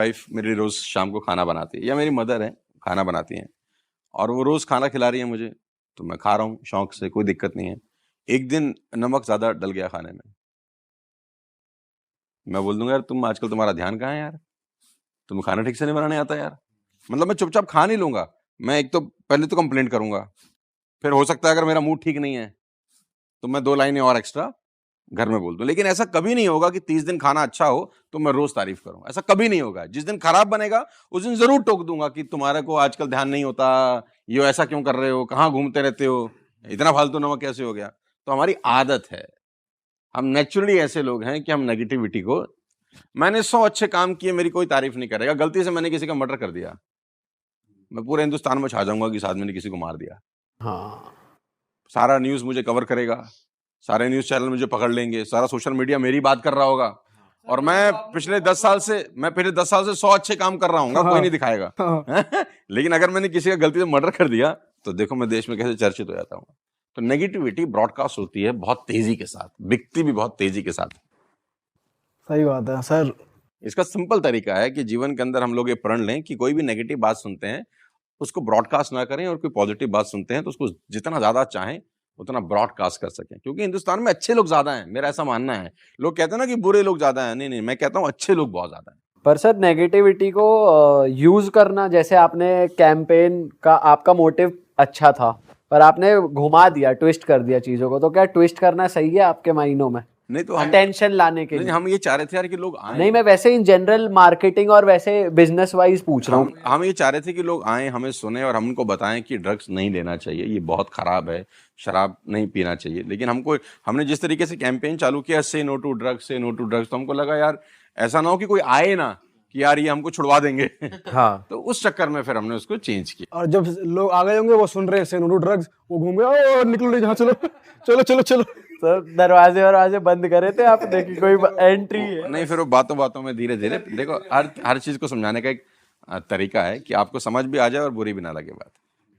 Wife मेरी रोज शाम को खाना बनाती है या मेरी मदर है खाना बनाती हैं और वो रोज खाना खिला रही है मुझे, तो मैं खा रहा हूँ शौक से, कोई दिक्कत नहीं है। एक दिन नमक ज्यादा डल गया खाने में, मैं बोल दूंगा यार तुम आजकल तुम्हारा ध्यान कहाँ है यार, तुम्हें खाना ठीक से नहीं बनाने आता यार। मतलब मैं चुपचाप खा नहीं लूंगा, मैं एक तो पहले तो कंप्लेंट करूंगा, फिर हो सकता है अगर मेरा मूड ठीक नहीं है तो मैं 2 लाइनें और एक्स्ट्रा घर में बोल दूं। लेकिन ऐसा कभी नहीं होगा कि 30 दिन खाना अच्छा हो तो मैं रोज तारीफ करूं, ऐसा कभी नहीं होगा। जिस दिन खराब बनेगा उस दिन जरूर टोक दूंगा कि तुम्हारे को आजकल ध्यान नहीं होता, ये ऐसा क्यों कर रहे हो, कहाँ घूमते रहते हो, इतना फालतू नमक कैसे हो गया। तो हमारी आदत है, हम नेचुरली ऐसे लोग हैं कि हम नेगेटिविटी को, मैंने 100 अच्छे काम किए मेरी कोई तारीफ नहीं करेगा, गलती से मैंने किसी का मर्डर कर दिया, मैं पूरे हिंदुस्तान में छा जाऊंगा कि इस आदमी ने किसी को मार दिया। हाँ, सारा न्यूज मुझे कवर करेगा, सारे न्यूज चैनल मुझे पकड़ लेंगे, सारा सोशल मीडिया मेरी बात कर रहा होगा। और मैं पिछले 10 साल से 100 अच्छे काम कर रहा हूँ, कोई नहीं दिखाएगा। लेकिन अगर मैंने किसी का गलती से मर्डर कर दिया तो देखो मैं देश में कैसे चर्चित हो जाता हूँ। तो नेगेटिविटी ब्रॉडकास्ट होती है बहुत तेजी के साथ, बिकती भी बहुत तेजी के साथ। सही बात है सर। इसका सिंपल तरीका है कि जीवन के अंदर हम लोग ये प्रण लें कि कोई भी नेगेटिव बात सुनते हैं उसको ब्रॉडकास्ट ना करें, और कोई पॉजिटिव बात सुनते हैं तो उसको जितना ज्यादा चाहें उतना ब्रॉडकास्ट कर सकें, क्योंकि हिंदुस्तान में अच्छे लोग ज्यादा हैं, मेरा ऐसा मानना है। लोग कहते हैं ना कि बुरे लोग ज्यादा हैं, नहीं नहीं, मैं कहता हूँ अच्छे लोग बहुत ज्यादा हैं। पर सर नेगेटिविटी को यूज करना, जैसे आपने कैंपेन का आपका मोटिव अच्छा था पर आपने घुमा दिया, ट्विस्ट कर दिया चीजों को, तो क्या ट्विस्ट करना सही है आपके मायनों में? नहीं तो अटेंशन लाने के लिए हम ये चाह रहे थे यार कि लोग आए। नहीं, मैं वैसे इन जनरल मार्केटिंग और वैसे बिजनेस वाइज पूछ रहा हूँ। हम ये चाह रहे थे कि लोग आए, हमें सुने और हम उनको बताएं कि ड्रग्स नहीं लेना चाहिए, ये बहुत खराब है, शराब नहीं पीना चाहिए। लेकिन हमने जिस तरीके से कैंपेन चालू किया, से नो टू ड्रग्स, से नो टू ड्रग्स, तो हमको लगा यार ऐसा ना हो कि कोई आए ना कि यार ये हमको छुड़वा देंगे। हाँ। तो उस चक्कर में फिर हमने उसको चेंज किया। और जब लोग आ गए होंगे, वो सुन रहे हैं से नो टू ड्रग्स, वो घूम गए, ओ निकलो यहाँ, चलो चलो चलो चलो। तो दरवाजे बंद करे थे आपने कि कोई एंट्री है? नहीं, फिर वो बातों बातों में धीरे धीरे, देखो हर चीज को समझाने का एक तरीका है कि आपको समझ भी आ जाए और बुरी भी ना लगे बात।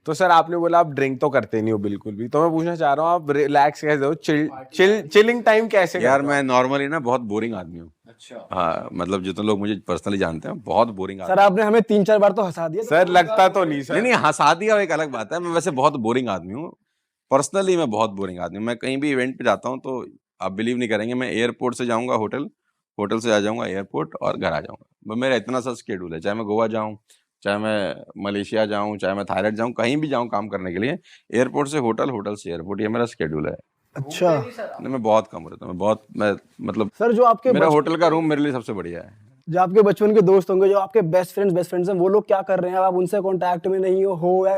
तो सर आपने बोला आप ड्रिंक तो करते नहीं हो बिल्कुल भी, तो मैं पूछना चाह रहा हूँ आप रिलैक्स कैसे हो, चिलिंग टाइम कैसे यार करते हो? मैं नॉर्मली ना बहुत बोरिंग आदमी हूँ। अच्छा। हाँ, मतलब जितने लोग मुझे पर्सनली जानते हैं, बहुत बोरिंग आदमी। सर आपने हमें 3-4 बार तो हंसा दिया। सर लगता तो नहीं सर। नहीं, हंसा दिया एक अलग बात है, मैं वैसे बहुत बोरिंग आदमी हूँ। पर्सनली मैं बहुत बोरिंग आदमी हूँ। मैं कहीं भी इवेंट पे जाता हूँ तो आप बिलीव नहीं करेंगे, मैं एयरपोर्ट से जाऊंगा होटल, होटल से आ जाऊंगा एयरपोर्ट और घर आ जाऊंगा। मेरा इतना सा शेड्यूल है, चाहे मैं गोवा जाऊँ, चाहे मैं मलेशिया जाऊँ, चाहे मैं थाईलैंड जाऊँ, कहीं भी जाऊँ काम करने के लिए, एयरपोर्ट से होटल, होटल से एयरपोर्ट, ये मेरा शेड्यूल है। अच्छा। नहीं, मैं बहुत कम रहता हूँ, मैं मतलब सर जो आपके मेरा होटल का रूम मेरे लिए सबसे बढ़िया है। जो आपके बचपन के दोस्त होंगे, जो आपके बेस्ट फ्रेंड्स हैं, वो लोग क्या कर रहे हैं? आप उनसे कांटेक्ट में नहीं हो या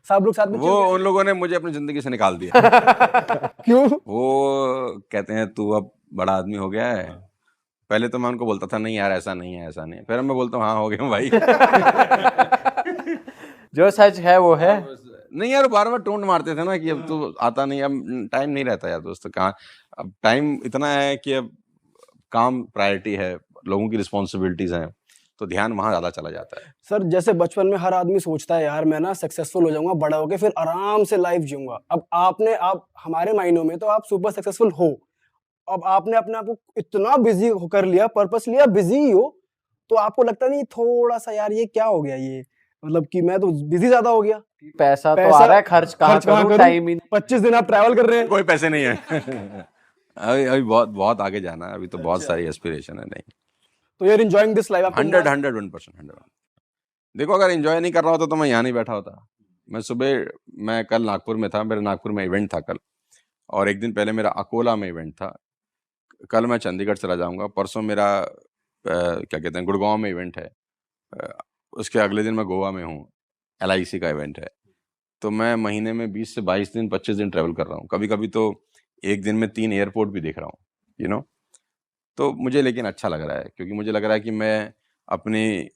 सब लोग साथ में? वो उन लोगों ने मुझे अपनी जिंदगी से निकाल दिया। क्यों? वो कहते हैं तू अब बड़ा आदमी हो गया है। पहले तो मैं उनको बोलता था नहीं यार ऐसा नहीं है, ऐसा नहीं है, फिर मैं बोलता हूँ हाँ हो गया हूँ भाई। जो सच है वो है। नहीं यार, बार बार टोंट मारते थे ना कि अब तो आता नहीं, अब टाइम नहीं रहता यार दोस्तों, कहाँ अब टाइम इतना है कि अब काम प्रायोरिटी है, लोगों की रिस्पॉन्सिबिलिटीज हैं, तो ध्यान वहां ज्यादा चला जाता है। सर जैसे बचपन में हर आदमी सोचता है यार मैं ना सक्सेसफुल हो जाऊंगा, बड़ा होके फिर आराम से लाइफ जीऊंगा। अब आप हमारे मायनों में तो आप सुपर सक्सेसफुल हो। अब आपने अपने आप को इतना बिजी कर लिया, पर्पस लिया, बिजी ही हो, तो आपको लगता नहीं थोड़ा सा यार ये क्या हो गया, ये मतलब कि मैं तो बिजी ज्यादा हो गया, पैसा तो आ रहा है, खर्च कहाँ करूं, टाइम ही 25 दिन आप ट्रैवल कर रहे हैं। कोई पैसे नहीं है। अभी बहुत बहुत आगे जाना है, अभी तो बहुत सारी एस्पिरेशन है। नहीं तो यार एंजॉयिंग दिस लाइफ। 101%। देखो अगर एंजॉय नहीं कर रहा होता तो मैं यहाँ नहीं बैठा होता। मैं कल नागपुर में था, मेरा नागपुर में इवेंट था कल, और एक दिन पहले मेरा अकोला में इवेंट था। कल मैं चंडीगढ़ चला जाऊंगा, परसों मेरा क्या कहते हैं गुड़गांव में इवेंट है, उसके अगले दिन मैं गोवा में हूँ, LIC का इवेंट है। तो मैं महीने में 20 से 22 दिन 25 दिन ट्रैवल कर रहा हूँ, कभी कभी तो एक दिन में 3 एयरपोर्ट भी देख रहा हूँ, यू नो। तो मुझे लेकिन अच्छा लग रहा है, क्योंकि मुझे लग रहा है कि मैं अपनी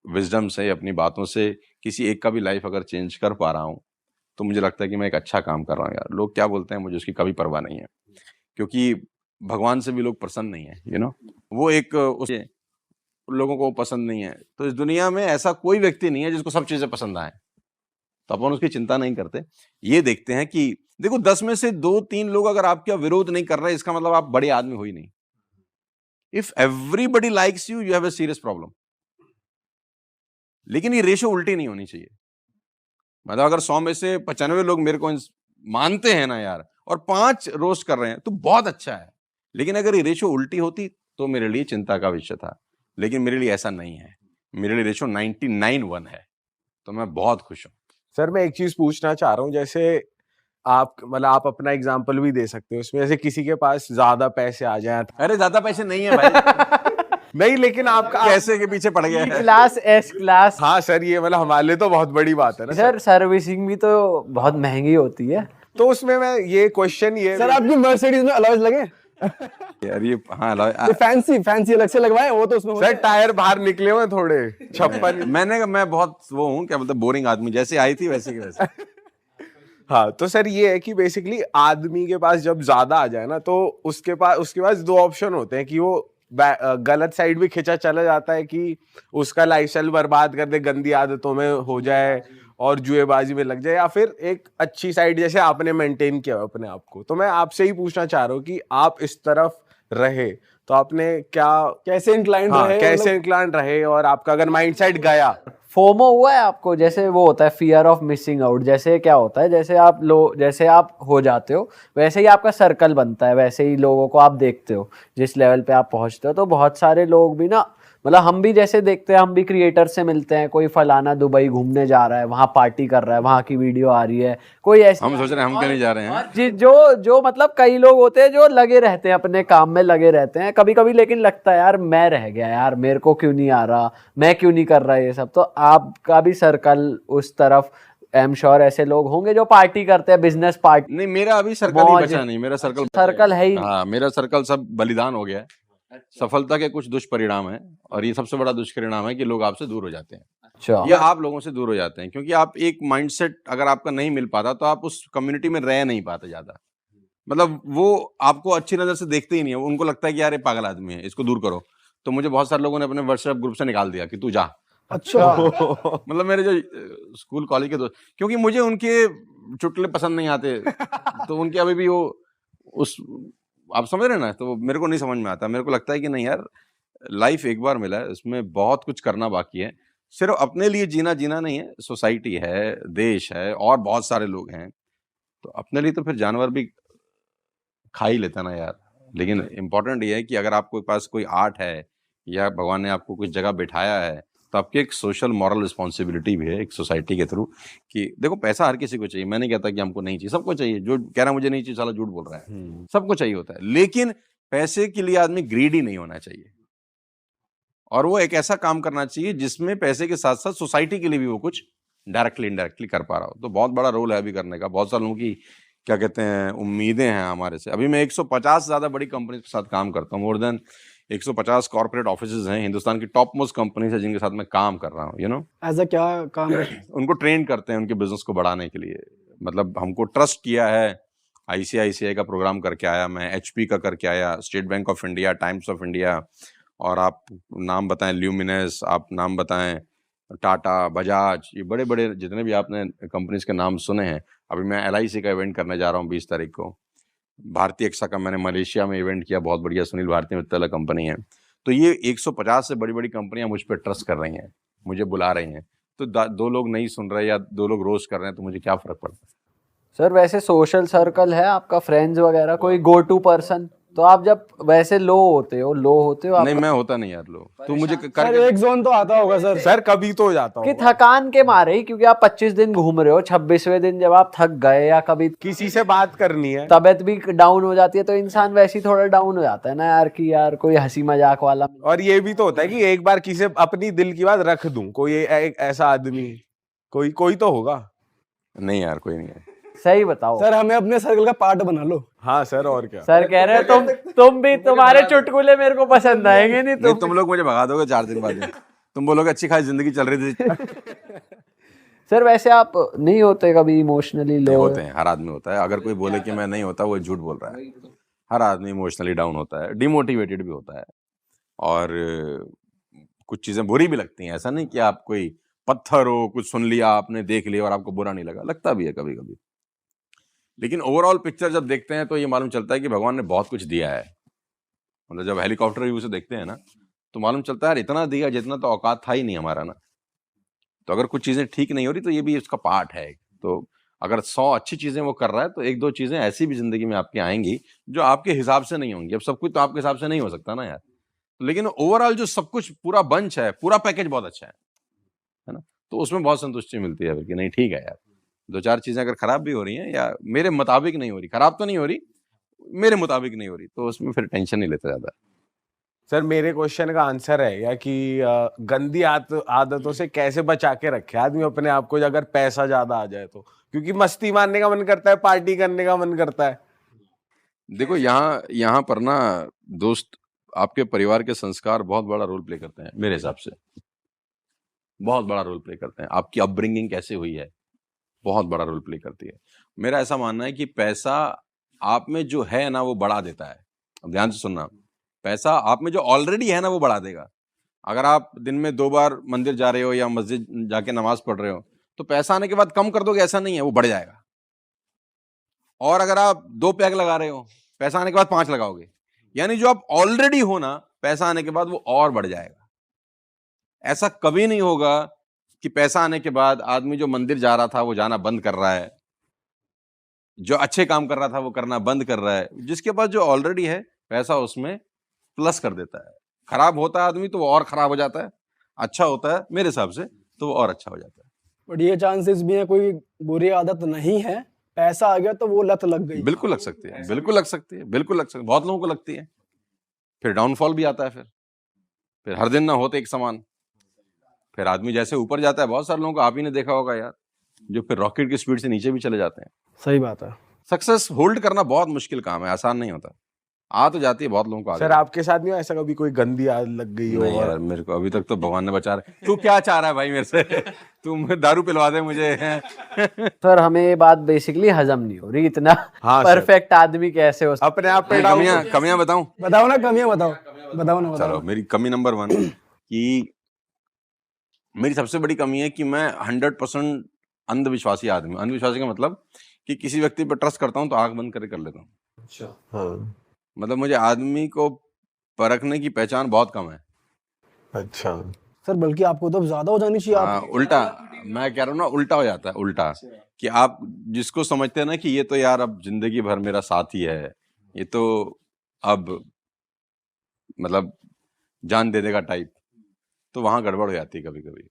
विजडम से, अपनी बातों से किसी एक का भी लाइफ अगर चेंज कर पा रहा हूँ तो मुझे लगता है कि मैं एक अच्छा काम कर रहा हूँ यार। लोग क्या बोलते हैं मुझे उसकी कभी परवाह नहीं है, क्योंकि भगवान से भी लोग प्रसन्न नहीं है, यू नो। वो एक उस लोगों को पसंद नहीं है, तो इस दुनिया में ऐसा कोई व्यक्ति नहीं है जिसको सब चीजें पसंद आए, तो अपन उसकी चिंता नहीं करते। ये देखते हैं कि देखो 10 में से 2-3 लोग अगर आपका विरोध नहीं कर रहे, इसका मतलब आप बड़े आदमी हो ही नहीं। If everybody likes you, you have a serious problem. लेकिन ये रेशो उल्टी नहीं होनी चाहिए। मतलब अगर 100 में से 95 लोग मेरे को मानते हैं ना यार, और 5 रोस्ट कर रहे हैं तो बहुत अच्छा है। लेकिन अगर ये रेशो उल्टी होती तो मेरे लिए चिंता का विषय था, लेकिन मेरे लिए ऐसा नहीं है। मेरे लिए रेशो 99:1 है, तो मैं बहुत खुश हूँ। सर मैं एक चीज पूछना चाह रहा हूँ, जैसे आप मतलब आप अपना एग्जांपल भी दे सकते हो इसमें, जैसे किसी के पास ज्यादा पैसे आ जाए। अरे ज्यादा पैसे नहीं है भाई। नहीं, लेकिन आपका पैसे के पीछे पड़ गया है। Class, S class. हाँ सर, ये मतलब हमारे लिए तो बहुत बड़ी बात है ना सर सर्विसिंग भी तो बहुत महंगी होती है। तो उसमें मैं ये क्वेश्चन ये सर आपकी मर्सिडीज में अलॉयज लगे? यार ये हाँ ये फैंसी अलग से लगवाए, वो तो उसमें सर टायर बाहर निकले हुए थोड़े 56। मैं बहुत वो हूँ, क्या मतलब बोरिंग आदमी, जैसे आई थी वैसे की वैसे। हाँ, तो सर ये है कि बेसिकली आदमी के पास जब ज्यादा आ जाए ना, तो उसके पास 2 ऑप्शन होते हैं कि वो गलत साइड भी खिंचा चला जाता है कि उसका लाइफस्टाइल बर्बाद कर दे, गंदी आदतों में हो जाए और जुएबाजी में लग जाए, या फिर एक अच्छी साइड जैसे आपने मेंटेन किया अपने आप को। तो मैं आपसे ही पूछना चाह रहा हूँ कि आप इस तरफ रहे तो आपने कैसे इंक्लाइंड हाँ, रहे, कैसे मतलब इंक्लाइन रहे, और आपका अगर माइंडसेट गया। फोमो हुआ है आपको? जैसे वो होता है फियर ऑफ मिसिंग आउट। जैसे क्या होता है, जैसे आप हो जाते हो वैसे ही आपका सर्कल बनता है, वैसे ही लोगों को आप देखते हो जिस लेवल पे आप पहुंचते हो। तो बहुत सारे लोग भी ना, मतलब हम भी जैसे देखते हैं, हम भी क्रिएटर से मिलते हैं, कोई फलाना दुबई घूमने जा रहा है, वहां पार्टी कर रहा है, वहां की वीडियो आ रही है, कोई ऐसे हम सोच रहे हैं हम क्यों नहीं जा रहे हैं। और जो मतलब कई लोग होते हैं जो लगे रहते हैं अपने काम में, लगे रहते हैं कभी कभी, लेकिन लगता है यार मैं रह गया यार, मेरे को क्यों नहीं आ रहा, मैं क्यों नहीं कर रहा ये सब। तो आपका भी सर्कल उस तरफ, आई एम श्योर ऐसे लोग होंगे जो पार्टी करते हैं, बिजनेस पार्टी। नहीं, मेरा अभी सर्कल ही बचा नहीं, मेरा सर्कल है ही नहीं। हाँ, मेरा सर्कल सब बलिदान हो गया है। सफलता के कुछ दुष्परिणाम है, और ये सबसे बड़ा दुष्परिणाम है कि लोग आपसे दूर हो जाते हैं, अच्छा, या आप लोगों से दूर हो जाते हैं, क्योंकि आप एक माइंडसेट अगर आपका नहीं मिल पाता तो आप उस कम्युनिटी में रह नहीं पाते ज्यादा। मतलब वो आपको अच्छी नजर से देखते ही नहीं है, उनको लगता है कि यार ये पागल आदमी है, इसको दूर करो। तो मुझे बहुत सारे लोगों ने अपने व्हाट्सएप ग्रुप से निकाल दिया कि तू जा। अच्छा। मतलब मेरे जो स्कूल कॉलेज के दोस्त, क्योंकि मुझे उनके चुटकुले पसंद नहीं आते, तो उनके अभी भी वो उस, आप समझ रहे हैं ना, तो वो मेरे को नहीं समझ में आता। मेरे को लगता है कि नहीं यार, लाइफ एक बार मिला है, इसमें बहुत कुछ करना बाकी है। सिर्फ अपने लिए जीना नहीं है, सोसाइटी है, देश है, और बहुत सारे लोग हैं। तो अपने लिए तो फिर जानवर भी खा ही लेता ना यार। लेकिन इम्पोर्टेंट ये है कि अगर आपके पास कोई आर्ट है, या भगवान ने आपको कुछ जगह बिठाया है, तो आपकी एक सोशल मॉरल रिस्पॉन्सिबिलिटी भी है एक सोसाइटी के थ्रू, कि देखो पैसा हर किसी को चाहिए, मैं नहीं कहता कि हमको नहीं चाहिए, सबको चाहिए। जो कह रहा है मुझे नहीं चाहिए साला झूठ बोल रहा है, सबको चाहिए होता है। लेकिन पैसे के लिए आदमी ग्रीडी नहीं होना चाहिए, और वो एक ऐसा काम करना चाहिए जिसमें पैसे के साथ साथ सोसाइटी के लिए भी वो कुछ डायरेक्टली इनडायरेक्टली कर पा रहा हो। तो बहुत बड़ा रोल है अभी करने का। बहुत सारे लोगों की क्या कहते हैं उम्मीदें हैं हमारे से। अभी मैं 150 ज्यादा बड़ी कंपनी के साथ काम करता हूँ, मोर देन 150 कॉर्पोरेट ऑफिसेज हैं, हिंदुस्तान की टॉप मोस्ट कंपनीज है जिनके साथ मैं काम कर रहा हूँ। यू नो, ऐसा क्या काम है? उनको ट्रेन करते हैं उनके बिजनेस को बढ़ाने के लिए। मतलब हमको ट्रस्ट किया है, ICICI का प्रोग्राम करके आया मैं, HP का करके आया, state bank of India, times of India, और आप नाम बताएं ल्यूमिनस, आप नाम बताएं टाटा, बजाज, ये बड़े बड़े जितने भी आपने कंपनीज के नाम सुने हैं। अभी मैं LIC का इवेंट करने जा रहा हूँ 20 तारीख को। भारतीय एक्सा का मैंने मलेशिया में इवेंट किया, बहुत बढ़िया, सुनील भारती मित्तल कंपनी है। तो ये 150 से बड़ी बड़ी कंपनियां मुझ पर ट्रस्ट कर रही हैं, मुझे बुला रही हैं। तो 2 लोग नहीं सुन रहे या 2 लोग रोस्ट कर रहे हैं तो मुझे क्या फर्क पड़ता है। सर वैसे सोशल सर्कल है आपका, फ्रेंड्स वगैरह, कोई गो टू पर्सन? तो आप जब वैसे लो होते हो नहीं, मैं होता नहीं यार लो, तू मुझे सर करके एक जोन तो आता होगा सर। सर कभी तो हो जाता कि हूँ थकान के मारे ही, क्योंकि आप 25 दिन घूम रहे हो, 26वें दिन जब आप थक गए या कभी किसी से बात करनी है। तबीयत भी डाउन हो जाती है, तो इंसान वैसे ही थोड़ा डाउन हो जाता है ना यार, कि यार कोई हंसी मजाक वाला। और ये भी तो होता है कि एक बार किसी से अपनी दिल की बात रख दूं, कोई एक ऐसा आदमी, कोई तो होगा। नहीं यार, कोई नहीं है। सही बताओ सर हमें अपने सर्कल का पार्ट बना लो। हाँ सर, और क्या। सर कह रहे हैं तुम भी, तुम्हारे चुटकुले मेरे को पसंद आएंगे नहीं। नहीं, तुम लोग मुझे भगा दोगे 4 दिन बाद। तुम बोलोगे अच्छी खासी जिंदगी चल रही थी। सर वैसे आप नहीं होते कभी इमोशनली लो? होते हैं, हर आदमी होता है। अगर कोई बोले कि मैं नहीं होता, वो झूठ बोल रहा है। हर आदमी इमोशनली डाउन होता है, डिमोटिवेटेड भी होता है, और कुछ चीजें बुरी भी लगती हैं। ऐसा नहीं कि आप कोई पत्थर हो, कुछ सुन लिया आपने, देख लिया और आपको बुरा नहीं लगा, लगता भी है कभी कभी। लेकिन ओवरऑल पिक्चर जब देखते हैं तो ये मालूम चलता है कि भगवान ने बहुत कुछ दिया है। मतलब जब हेलीकॉप्टर व्यू से देखते हैं ना, तो मालूम चलता है यार इतना दिया जितना तो औकात था ही नहीं हमारा ना। तो अगर कुछ चीजें ठीक नहीं हो रही तो ये भी उसका पार्ट है। तो अगर 100 अच्छी चीजें वो कर रहा है तो 1-2 चीजें ऐसी भी जिंदगी में आपकी आएंगी जो आपके हिसाब से नहीं होंगी। अब सब कुछ तो आपके हिसाब से नहीं हो सकता ना यार, लेकिन ओवरऑल जो सब कुछ पूरा बंच है, पूरा पैकेज बहुत अच्छा है ना, तो उसमें बहुत संतुष्टि मिलती है कि नहीं ठीक है यार, 2-4 चीजें अगर खराब भी हो रही हैं या मेरे मुताबिक नहीं हो रही, खराब तो नहीं हो रही, मेरे मुताबिक नहीं हो रही, तो उसमें फिर टेंशन नहीं लेता ज्यादा। सर मेरे क्वेश्चन का आंसर है या कि गंदी आदतों से कैसे बचा के रखे आदमी अपने आप को अगर पैसा ज्यादा आ जाए तो, क्योंकि मस्ती मारने का मन करता है, पार्टी करने का मन करता है। देखो यहाँ पर ना दोस्त, आपके परिवार के संस्कार बहुत बड़ा रोल प्ले करते हैं मेरे हिसाब से, बहुत बड़ा रोल प्ले करते हैं। आपकी अपब्रिंगिंग कैसे हुई है बहुत बड़ा रोल प्ले करती है। मेरा ऐसा मानना है कि पैसा आप में जो है ना वो बढ़ा देता है। अब ध्यान से सुनना, पैसा आप में जो ऑलरेडी है ना वो बढ़ा देगा। अगर आप दिन में 2 बार मंदिर जा रहे हो या मस्जिद जाके नमाज पढ़ रहे हो तो पैसा आने के बाद कम कर दोगे ऐसा नहीं है, वो बढ़ जाएगा। और अगर आप 2 पैग लगा रहे हो, पैसा आने के बाद 5 लगाओगे, यानी जो आप ऑलरेडी हो ना, पैसा आने के बाद वो और बढ़ जाएगा। ऐसा कभी नहीं होगा कि पैसा आने के बाद आदमी जो मंदिर जा रहा था वो जाना बंद कर रहा है, जो अच्छे काम कर रहा था वो करना बंद कर रहा है। जिसके पास जो ऑलरेडी है पैसा उसमें प्लस कर देता है। खराब होता है आदमी तो वो और खराब हो जाता है, अच्छा होता है मेरे हिसाब से तो वो और अच्छा हो जाता है। बट ये चांसेस भी है कोई बुरी आदत नहीं है, पैसा आ गया तो वो लत लग गई। बिल्कुल लग सकती है, बिल्कुल लग सकती है, बिल्कुल लग सकती है, बहुत लोगों को लगती है। फिर डाउनफॉल भी आता है, फिर हर दिन ना होते एक समान। फिर आदमी जैसे ऊपर जाता है, बहुत सारे लोगों को आप ही ने देखा होगा यार, जो फिर रॉकेट की स्पीड से नीचे भी चले जाते हैं। सही बात है। सक्सेस होल्ड करना बहुत मुश्किल काम है, आसान नहीं होता। आ तो जाती है बहुत लोगों को। सर आपके साथ नहीं हो ऐसा कभी कोई गंदी आदत लग गई हो? नहीं यार, मेरे को अभी तक तो भगवान ने बचा रहा है। तू क्या चाह रहा है भाई मेरे से? तुम दारू पिलवा दे मुझे। सर हमें ये बात बेसिकली हजम नहीं हो रही, इतना हाँ सर। परफेक्ट आदमी कैसे हो सकता अपने आप पे डाउन। कमियां बताऊं? बताओ ना कमियां, बताओ ना। चलो, मेरी कमी नंबर 1 कि मेरी सबसे बड़ी कमी है कि मैं 100% अंधविश्वासी आदमी। अंधविश्वासी का मतलब कि किसी व्यक्ति पर ट्रस्ट करता हूं तो आंख बंद करके कर लेता हूँ। अच्छा हाँ। मतलब मुझे आदमी को परखने की पहचान बहुत कम है। अच्छा सर बल्कि आपको तो ज्यादा हो जानी चाहिए। हाँ, उल्टा मैं कह रहा हूँ ना, उल्टा हो जाता है। उल्टा कि आप जिसको समझते हैं ना कि ये तो यार अब जिंदगी भर मेरा साथी है, ये तो अब मतलब जान दे देगा टाइप, तो वहां गड़बड़ हो जाती है कभी कभी।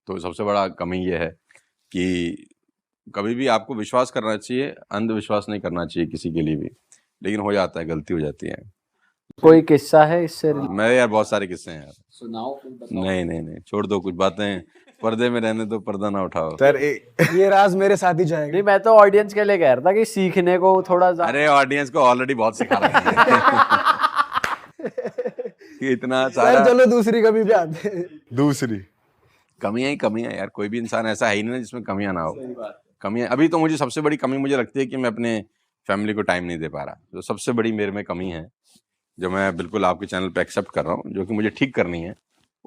तो सबसे बड़ा कमी ये है कि कभी भी आपको विश्वास करना चाहिए, अंधविश्वास नहीं करना चाहिए किसी के लिए भी, लेकिन हो जाता है, गलती हो जाती है। कोई किस्सा है इससे? मेरे यार बहुत सारे किस्से हैं यार। सुनाओ। नहीं, छोड़ दो, कुछ बातें पर्दे में रहने दो, पर्दा ना उठाओ। सर ये राज मेरे साथ ही जाएगा। नहीं, मैं तो ऑडियंस के लिए कह रहा था कि सीखने को थोड़ा अरे ऑडियंस को ऑलरेडी बहुत सिखा रहा है कि इतना सारा। चलो दूसरी कमी पे आते हैं। दूसरी कमियां यार, कोई भी इंसान ऐसा है ही नहीं जिसमें कमियां ना हो। कमियां, अभी तो मुझे सबसे बड़ी कमी मुझे लगती है कि मैं अपने फैमिली को टाइम नहीं दे पा रहा। जो सबसे बड़ी मेरे में कमी है, जो मैं बिल्कुल आपके चैनल पे एक्सेप्ट कर रहा हूँ, जो कि मुझे ठीक करनी है,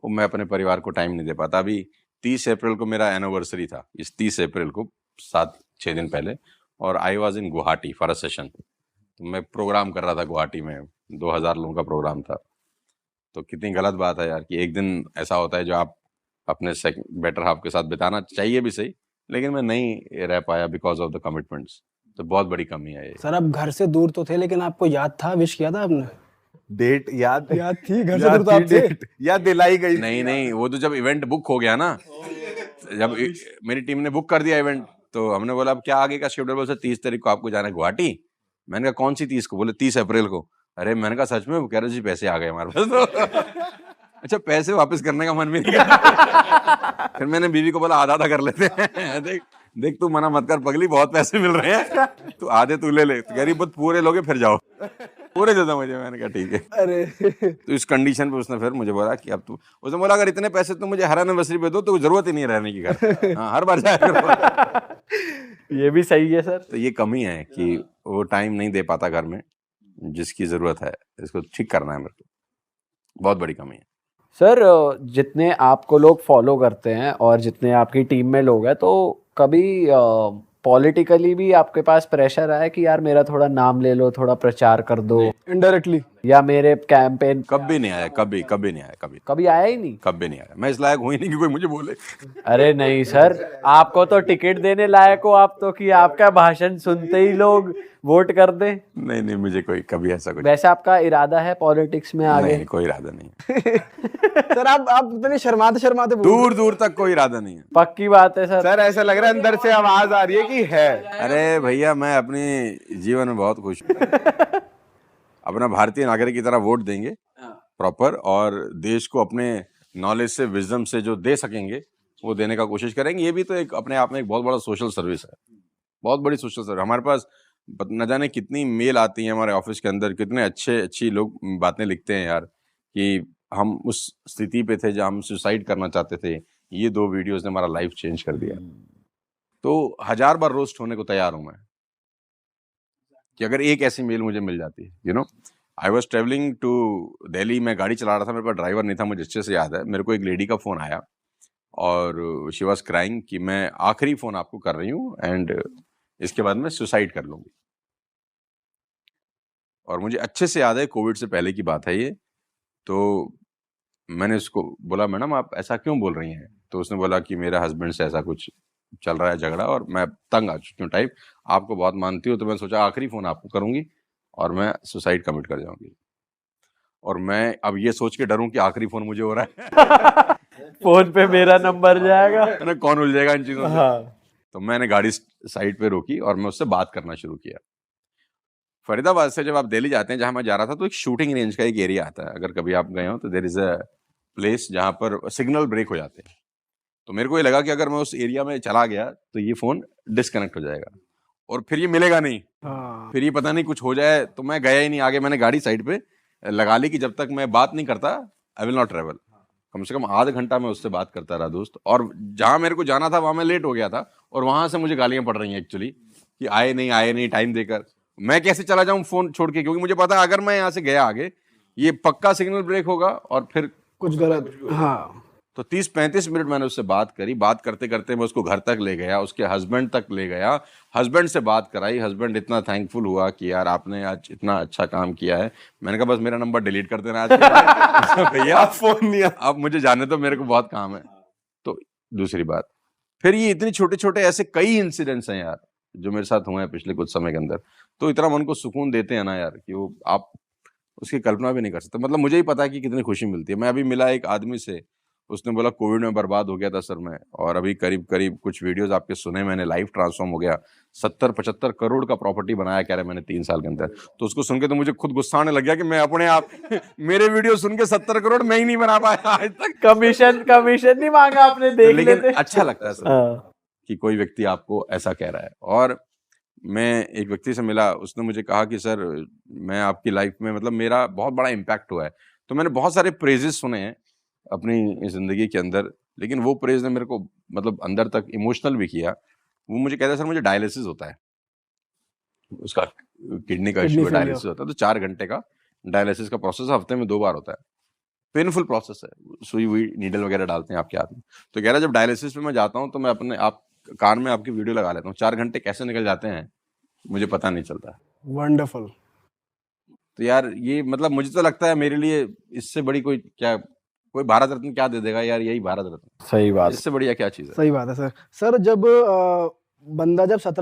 वो मैं अपने परिवार को टाइम नहीं दे पाता। अभी 30 अप्रैल को मेरा एनिवर्सरी था, इस 30 अप्रैल को 7-6 दिन पहले, और I was in Guwahati for a session. तो मैं प्रोग्राम कर रहा था गुवाहाटी में, 2000 लोगों का प्रोग्राम था। तो कितनी गलत बात है यार कि एक दिन ऐसा होता है जो आप अपने बेटर हाफ के साथ बिताना चाहिए भी सही, लेकिन मैं नहीं रह पाया बिकॉज ऑफ द कमिटमेंट्स। तो बहुत बड़ी कमी है ये। सर आप घर से दूर तो थे, लेकिन आपको याद था, विश किया था आपने? डेट याद थी, घर से दूर तो आप थे। याद दिलाई गई। नहीं, वो तो जब इवेंट बुक हो गया ना, जब मेरी टीम ने बुक कर दिया इवेंट, तो हमने बोला अब क्या आगे का शेड्यूल? बोला 30 तारीख को आपको जाना है गुवाहाटी। मैंने कहा कौन सी 30 को? बोले 30 अप्रैल को। अरे मैंने कहा सच में? वो कह रहे जी पैसे आ गए हमारे पास। अच्छा, पैसे वापस करने का मन भी नहीं किया। फिर मैंने बीवी को बोला आधा कर लेते हैं। देख तू मना मत कर पगली, बहुत पैसे मिल रहे हैं, तू आधे तू ले ले। तो कह रही पूरे लोगे फिर जाओ, पूरे दे दो मुझे। मैंने कहा ठीक है। अरे तो इस कंडीशन पे उसने फिर मुझे बोला कि अब तू, उसने बोला अगर इतने पैसे तुम मुझे हर एनिवर्सरी पे दो तो जरूरत ही नहीं है रहने की घर। हाँ, हर बार जाया। ये भी सही है सर। तो ये कमी है कि वो टाइम नहीं दे पाता घर में, जिसकी जरूरत है। इसको ठीक करना है मेरे को, बहुत बड़ी कमी है। सर जितने आपको लोग फॉलो करते हैं और जितने आपकी टीम में लोग हैं, तो कभी पॉलिटिकली भी आपके पास प्रेशर आया कि यार मेरा थोड़ा नाम ले लो, थोड़ा प्रचार कर दो, इनडायरेक्टली? या मेरे कैंपेन? कभी नहीं आया, कभी नहीं आया, कभी आया ही नहीं? कभी नहीं आया। मैं इस लायक हुई नहीं कि कोई मुझे बोले। अरे नहीं सर, आपको तो टिकट देने लायक हो आप तो, कि आपका भाषण सुनते ही लोग वोट कर दे। नहीं, मुझे कोई कभी ऐसा कुछ वैसे आपका इरादा है पॉलिटिक्स में आगे? नहीं, कोई इरादा नहीं। सर आप इतने शर्माते बोल रहे हो। दूर तक कोई इरादा नहीं है। पक्की बात है सर? सर ऐसा लग रहा है अंदर से आवाज आ रही है कि है। अरे भैया, मैं अपनी जीवन में बहुत खुश हूँ। अपना भारतीय नागरिक की तरह वोट देंगे प्रॉपर, और देश को अपने नॉलेज से, विजडम से जो दे सकेंगे वो देने का कोशिश करेंगे। ये भी तो एक अपने आप में एक बहुत बड़ा सोशल सर्विस है, बहुत बड़ी सोशल सर्विस। हमारे पास न जाने कितनी मेल आती है हमारे ऑफिस के अंदर, कितने अच्छी लोग बातें लिखते हैं यार कि हम उस स्थिति पे थे जहाँ हम सुसाइड करना चाहते थे, ये 2 वीडियोस ने हमारा लाइफ चेंज कर दिया। तो 1000 बार रोस्ट होने को तैयार हूं मैं कि अगर एक ऐसी मेल मुझे मिल जाती है। You know, I was travelling to Delhi, मैं गाड़ी चला रहा था, मेरे पास ड्राइवर नहीं था, मुझे अच्छे से याद है। मेरे को एक लेडी का फ़ोन आया और शी वॉज क्राइंग कि मैं आखिरी फ़ोन आपको कर रही हूँ एंड इसके बाद मैं सुसाइड कर लूँगी। और मुझे अच्छे से याद है, कोविड से पहले की बात है ये। तो मैंने उसको बोला, मैडम आप ऐसा क्यों बोल रही हैं? तो उसने बोला कि मेरा हस्बैंड से ऐसा कुछ चल रहा है झगड़ा और मैं तंग आ चुकी हूँ टाइप, आपको बहुत मानती हूँ, तो मैं सोचा आखिरी फ़ोन आपको करूँगी और मैं सुसाइड कमिट कर जाऊँगी। और मैं अब ये सोच के डरूं कि आखिरी फ़ोन मुझे हो रहा है। फोन पे मेरा नंबर जाएगा, ना कौन उलझेगा इन चीज़ों से। हाँ। तो मैंने गाड़ी साइड पे रोकी और मैं उससे बात करना शुरू किया। फरीदाबाद से जब आप दिल्ली जाते हैं, जहाँ मैं जा रहा था, तो एक शूटिंग रेंज का एक एरिया आता है। अगर कभी आप गए हो तो देयर इज़ अ प्लेस जहाँ पर सिग्नल ब्रेक हो जाते हैं। तो मेरे को ये लगा कि अगर मैं उस एरिया में चला गया तो ये फ़ोन डिस्कनेक्ट हो जाएगा और फिर ये मिलेगा नहीं, फिर ये पता नहीं कुछ हो जाए। तो मैं गया ही नहीं आगे। मैंने गाड़ी साइड पे लगा ली कि जब तक मैं बात नहीं करता आई विल नॉट ट्रेवल। कम से कम आधा घंटा मैं उससे बात करता रहा दोस्त, और जहाँ मेरे को जाना था वहाँ मैं लेट हो गया था और वहाँ से मुझे गालियाँ पड़ रही हैं एक्चुअली कि आए नहीं टाइम देकर। मैं कैसे चला जाऊँ फ़ोन छोड़ के, क्योंकि मुझे पता है अगर मैं यहाँ से गया आगे ये पक्का सिग्नल ब्रेक होगा और फिर कुछ गलत। हाँ, तो 30-35 मिनट मैंने उससे बात करी। बात करते करते मैं उसको घर तक ले गया, उसके हस्बैंड तक ले गया, हस्बैंड से बात कराई। हस्बैंड इतना थैंकफुल हुआ कि यार आपने आज इतना अच्छा काम किया है। मैंने कहा बस मेरा नंबर डिलीट कर देना आज के बाद। भैया आप फोन नहीं अब मुझे जाने दो, मेरे को बहुत काम है। तो दूसरी बात, फिर ये इतने छोटे छोटे ऐसे कई इंसिडेंट्स हैं यार जो मेरे साथ हुए हैं पिछले कुछ समय के अंदर, तो इतना मन को सुकून देते हैं ना यार कि वो आप उसकी कल्पना भी नहीं कर सकते। मतलब मुझे ही पता है कि कितनी खुशी मिलती है। मैं अभी मिला एक आदमी से, उसने बोला कोविड में बर्बाद हो गया था सर मैं, और अभी करीब करीब कुछ वीडियोस आपके सुने मैंने, लाइफ ट्रांसफॉर्म हो गया, 70-75 करोड़ का प्रॉपर्टी बनाया कह रहे मैंने 3 साल के अंदर। तो उसको सुन के तो मुझे खुद गुस्सा आने लग गया कि मैं अपने आप मेरे वीडियो सुन के 70 करोड़ मैं ही नहीं बना पाया आज तक। कमीशन नहीं मांगा आपने, देख लेकिन लेते। अच्छा लगता है सर हाँ। कि कोई व्यक्ति आपको ऐसा कह रहा है। और मैं एक व्यक्ति से मिला, उसने मुझे कहा कि सर मैं आपकी लाइफ में मतलब मेरा बहुत बड़ा इम्पैक्ट हुआ है। तो मैंने बहुत सारे प्रेजेस सुने हैं अपनी ज़िंदगी के अंदर, लेकिन वो प्रेज ने मेरे को मतलब अंदर तक इमोशनल भी किया। वो मुझे कहता है सर मुझे डायलिसिस होता है, उसका किडनी का इशू है, डायलिसिस होता है, तो 4 घंटे का डायलिसिस का प्रोसेस हफ्ते में 2 बार होता है। पेनफुल प्रोसेस है, सुई हुई नीडल वगैरह डालते हैं आपके हाथ में। तो कह रहा है जब डायलिसिस पे मैं जाता हूँ तो मैं अपने आप कान में आपकी वीडियो लगा लेता हूँ, 4 घंटे कैसे निकल जाते हैं मुझे पता नहीं चलता। वंडरफुल। तो यार ये मतलब मुझे तो लगता है मेरे लिए इससे बड़ी कोई भारत रत्न क्या दे देगा यार, यही भारत रत्न। सही बात। इससे बढ़िया क्या चीज़ है। सही बात है सर। सर जब बंदा जब 17